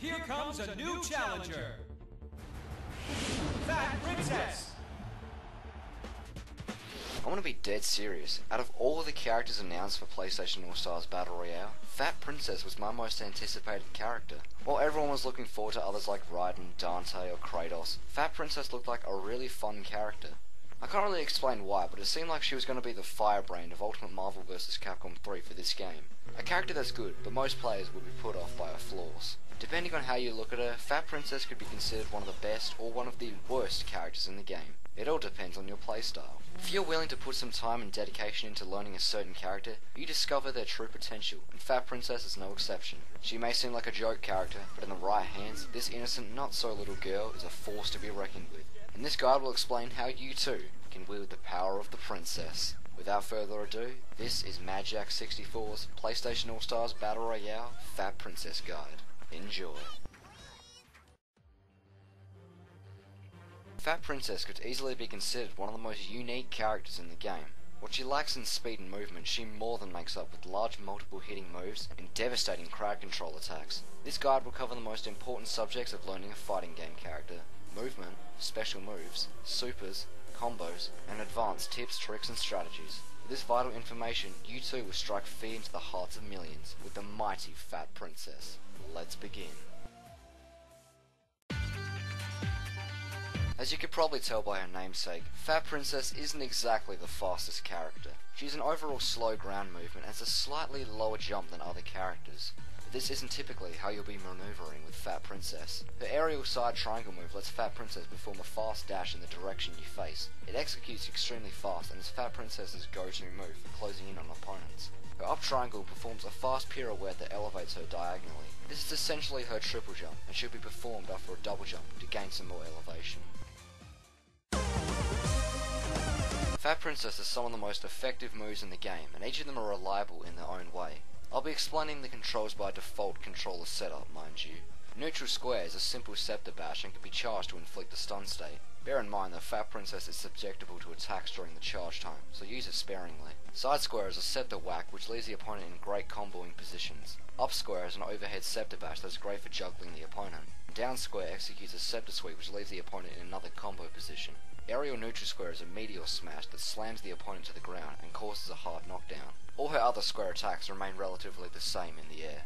Here comes a new challenger. Fat Princess. I want to be dead serious. Out of all the characters announced for PlayStation All-Stars Battle Royale, Fat Princess was my most anticipated character. While everyone was looking forward to others like Raiden, Dante or Kratos, Fat Princess looked like a really fun character. I can't really explain why, but it seemed like she was going to be the firebrand of Ultimate Marvel vs. Capcom 3 for this game. A character that's good, but most players would be put off by her flaws. Depending on how you look at her, Fat Princess could be considered one of the best or one of the worst characters in the game. It all depends on your playstyle. If you're willing to put some time and dedication into learning a certain character, you discover their true potential, and Fat Princess is no exception. She may seem like a joke character, but in the right hands, this innocent not-so-little girl is a force to be reckoned with. And this guide will explain how you too can wield the power of the princess. Without further ado, this is MadJack64's PlayStation All-Stars Battle Royale Fat Princess Guide. Enjoy. Fat Princess could easily be considered one of the most unique characters in the game. What she lacks in speed and movement, she more than makes up with large multiple hitting moves and devastating crowd control attacks. This guide will cover the most important subjects of learning a fighting game character: movement, special moves, supers, combos, and advanced tips, tricks and strategies. With this vital information, you too will strike fear into the hearts of millions with the mighty Fat Princess. Let's begin. As you could probably tell by her namesake, Fat Princess isn't exactly the fastest character. She's an overall slow ground movement and has a slightly lower jump than other characters. But this isn't typically how you'll be maneuvering with Fat Princess. Her aerial side triangle move lets Fat Princess perform a fast dash in the direction you face. It executes extremely fast and is Fat Princess's go-to move for closing in on opponents. Her up triangle performs a fast pirouette that elevates her diagonally. This is essentially her triple jump and should be performed after a double jump to gain some more elevation. Fat Princess has some of the most effective moves in the game, and each of them are reliable in their own way. I'll be explaining the controls by default controller setup, mind you. Neutral square is a simple scepter bash and can be charged to inflict a stun state. Bear in mind that Fat Princess is susceptible to attacks during the charge time, so use it sparingly. Side square is a scepter whack which leaves the opponent in great comboing positions. Up square is an overhead scepter bash that's great for juggling the opponent. Down square executes a scepter sweep which leaves the opponent in another combo position. Aerial neutral square is a meteor smash that slams the opponent to the ground and causes a hard knockdown. All her other square attacks remain relatively the same in the air.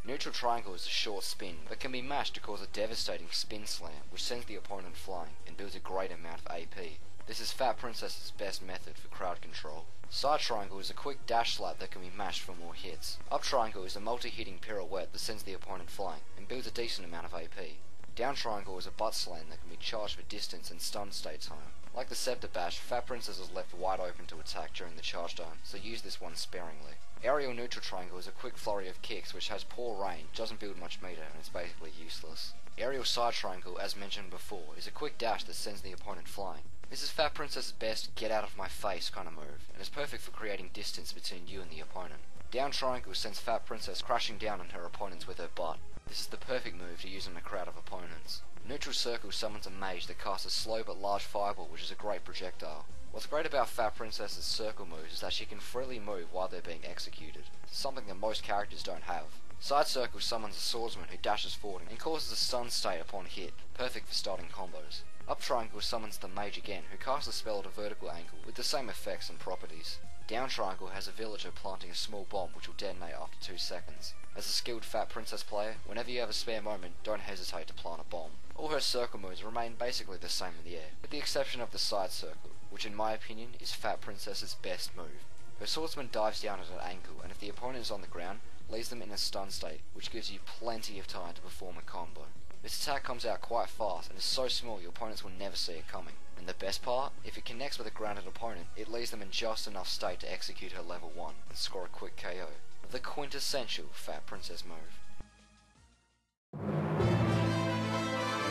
Neutral triangle is a short spin, but can be mashed to cause a devastating spin slam, which sends the opponent flying and builds a great amount of AP. This is Fat Princess's best method for crowd control. Side triangle is a quick dash slap that can be mashed for more hits. Up triangle is a multi-hitting pirouette that sends the opponent flying and builds a decent amount of AP. Down triangle is a butt slam that can be charged for distance and stun state time. Like the scepter bash, Fat Princess is left wide open to attack during the charge time, so use this one sparingly. Aerial neutral triangle is a quick flurry of kicks which has poor range, doesn't build much meter, and is basically useless. Aerial side triangle, as mentioned before, is a quick dash that sends the opponent flying. This is Fat Princess's best get out of my face kind of move, and is perfect for creating distance between you and the opponent. Down triangle sends Fat Princess crashing down on her opponents with her butt. This is the perfect move to use in a crowd of opponents. Neutral circle summons a mage that casts a slow but large fireball which is a great projectile. What's great about Fat Princess's circle moves is that she can freely move while they're being executed, something that most characters don't have. Side circle summons a swordsman who dashes forward and causes a stun state upon hit, perfect for starting combos. Up triangle summons the mage again, who casts a spell at a vertical angle with the same effects and properties. Down triangle has a villager planting a small bomb which will detonate after 2 seconds. As a skilled Fat Princess player, whenever you have a spare moment, don't hesitate to plant a bomb. All her circle moves remain basically the same in the air, with the exception of the side circle, which in my opinion is Fat Princess's best move. Her swordsman dives down at an angle, and if the opponent is on the ground, leaves them in a stun state, which gives you plenty of time to perform a combo. This attack comes out quite fast and is so small your opponents will never see it coming. And the best part, if it connects with a grounded opponent, it leaves them in just enough state to execute her level 1 and score a quick KO. The quintessential Fat Princess move.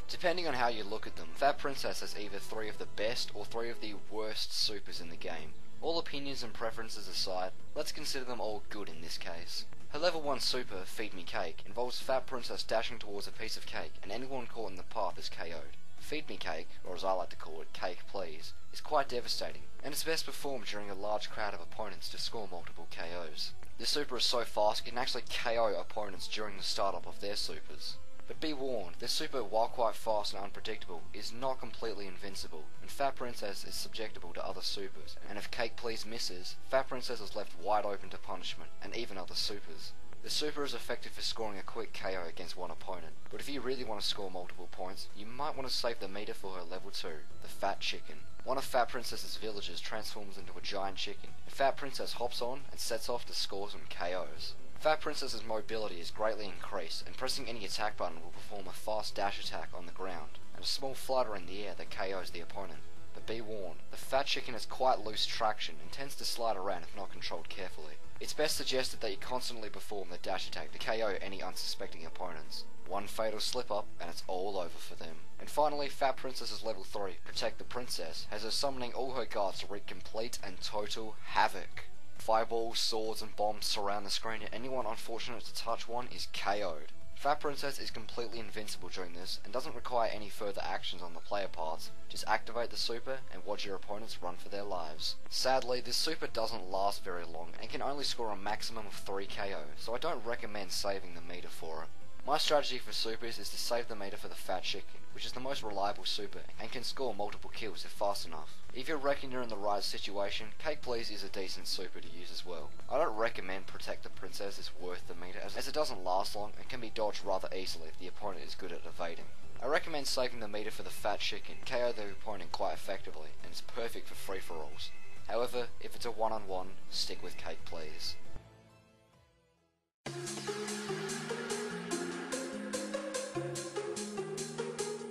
Depending on how you look at them, Fat Princess has either 3 of the best or 3 of the worst supers in the game. All opinions and preferences aside, let's consider them all good in this case. Her level 1 super, Feed Me Cake, involves Fat Princess dashing towards a piece of cake and anyone caught in the path is KO'd. Feed Me Cake, or as I like to call it, Cake Please, is quite devastating, and it's best performed during a large crowd of opponents to score multiple KOs. This super is so fast it can actually KO opponents during the startup of their supers. But be warned, this super, while quite fast and unpredictable, is not completely invincible, and Fat Princess is subjectable to other supers, and if Cake Please misses, Fat Princess is left wide open to punishment, and even other supers. The super is effective for scoring a quick KO against one opponent, but if you really want to score multiple points, you might want to save the meter for her level 2, the Fat Chicken. One of Fat Princess's villagers transforms into a giant chicken, and Fat Princess hops on and sets off to score some KOs. Fat Princess's mobility is greatly increased, and pressing any attack button will perform a fast dash attack on the ground, and a small flutter in the air that KOs the opponent. But be warned, the Fat Chicken has quite loose traction and tends to slide around if not controlled carefully. It's best suggested that you constantly perform the dash attack to KO any unsuspecting opponents. One fatal slip up and it's all over for them. And finally, Fat Princess's level 3, Protect the Princess, has her summoning all her guards to wreak complete and total havoc. Fireballs, swords and bombs surround the screen, and anyone unfortunate to touch one is KO'd. Fat Princess is completely invincible during this, and doesn't require any further actions on the player parts. Just activate the super, and watch your opponents run for their lives. Sadly, this super doesn't last very long, and can only score a maximum of 3 KO, so I don't recommend saving the meter for it. My strategy for supers is to save the meter for the Fat Chicken, which is the most reliable super, and can score multiple kills if fast enough. If you reckon you're in the right situation, Cake Please is a decent super to use as well. I don't recommend Protect the Princess is worth the meter, as it doesn't last long and can be dodged rather easily if the opponent is good at evading. I recommend saving the meter for the Fat Chicken, KO the opponent quite effectively, and it's perfect for free-for-alls. However, if it's a one-on-one, stick with Cake Please.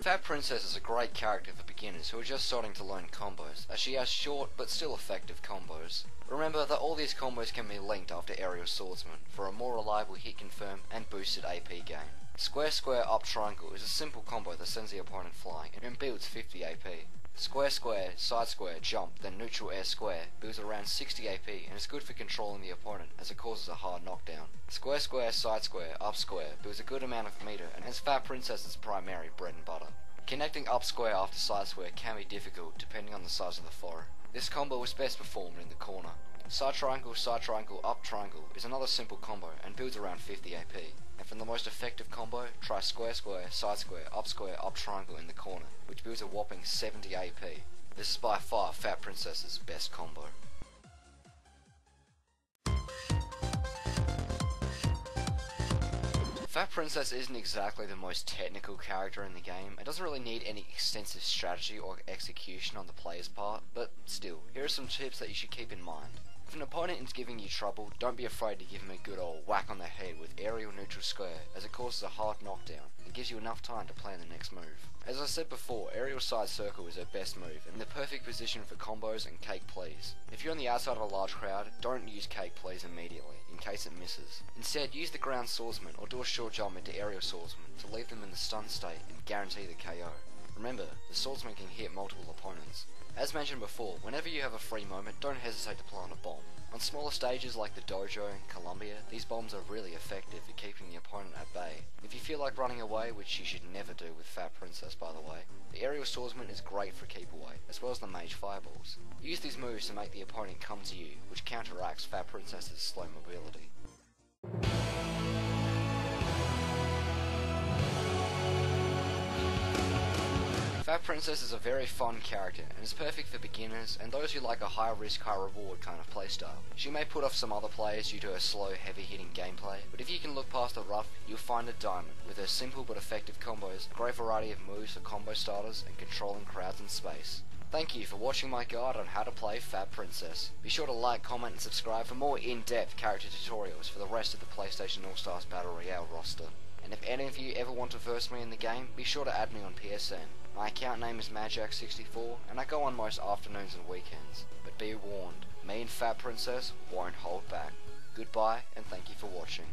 Fat Princess is a great character for beginners who are just starting to learn combos, as she has short but still effective combos. Remember that all these combos can be linked after Aerial Swordsman for a more reliable hit confirm and boosted AP gain. Square Square Up Triangle is a simple combo that sends the opponent flying and builds 50 AP. Square Square, Side Square, Jump, then Neutral Air Square builds around 60 AP and is good for controlling the opponent as it causes a hard knockdown. Square Square, Side Square, Up Square builds a good amount of meter and is Fat Princess's primary bread and butter. Connecting Up Square after Side Square can be difficult depending on the size of the foe. This combo is best performed in the corner. Side Triangle, Up Triangle is another simple combo and builds around 50 AP. And for the most effective combo, try Square Square, Up Triangle in the corner, which builds a whopping 70 AP. This is by far Fat Princess's best combo. Fat Princess isn't exactly the most technical character in the game. It doesn't really need any extensive strategy or execution on the player's part, but still, here are some tips that you should keep in mind. If an opponent is giving you trouble, don't be afraid to give him a good old whack on the head with aerial neutral square, as it causes a hard knockdown and gives you enough time to plan the next move. As I said before, aerial side circle is her best move and the perfect position for combos and Cake Please. If you're on the outside of a large crowd, don't use Cake Please immediately, in case it misses. Instead, use the ground swordsman or do a short jump into aerial swordsman to leave them in the stun state and guarantee the KO. Remember, the swordsman can hit multiple opponents. As mentioned before, whenever you have a free moment, don't hesitate to plant a bomb. On smaller stages like the Dojo and Columbia, these bombs are really effective at keeping the opponent at bay. If you feel like running away, which you should never do with Fat Princess by the way, the aerial swordsman is great for keep away, as well as the mage fireballs. Use these moves to make the opponent come to you, which counteracts Fat Princess's slow mobility. Fat Princess is a very fun character and is perfect for beginners and those who like a high risk, high reward kind of playstyle. She may put off some other players due to her slow, heavy hitting gameplay, but if you can look past the rough, you'll find a diamond with her simple but effective combos, great variety of moves for combo starters and controlling crowds in space. Thank you for watching my guide on how to play Fat Princess. Be sure to like, comment and subscribe for more in-depth character tutorials for the rest of the PlayStation All-Stars Battle Royale roster. And if any of you ever want to verse me in the game, be sure to add me on PSN. My account name is Majak64, and I go on most afternoons and weekends. But be warned, me and Fat Princess won't hold back. Goodbye, and thank you for watching.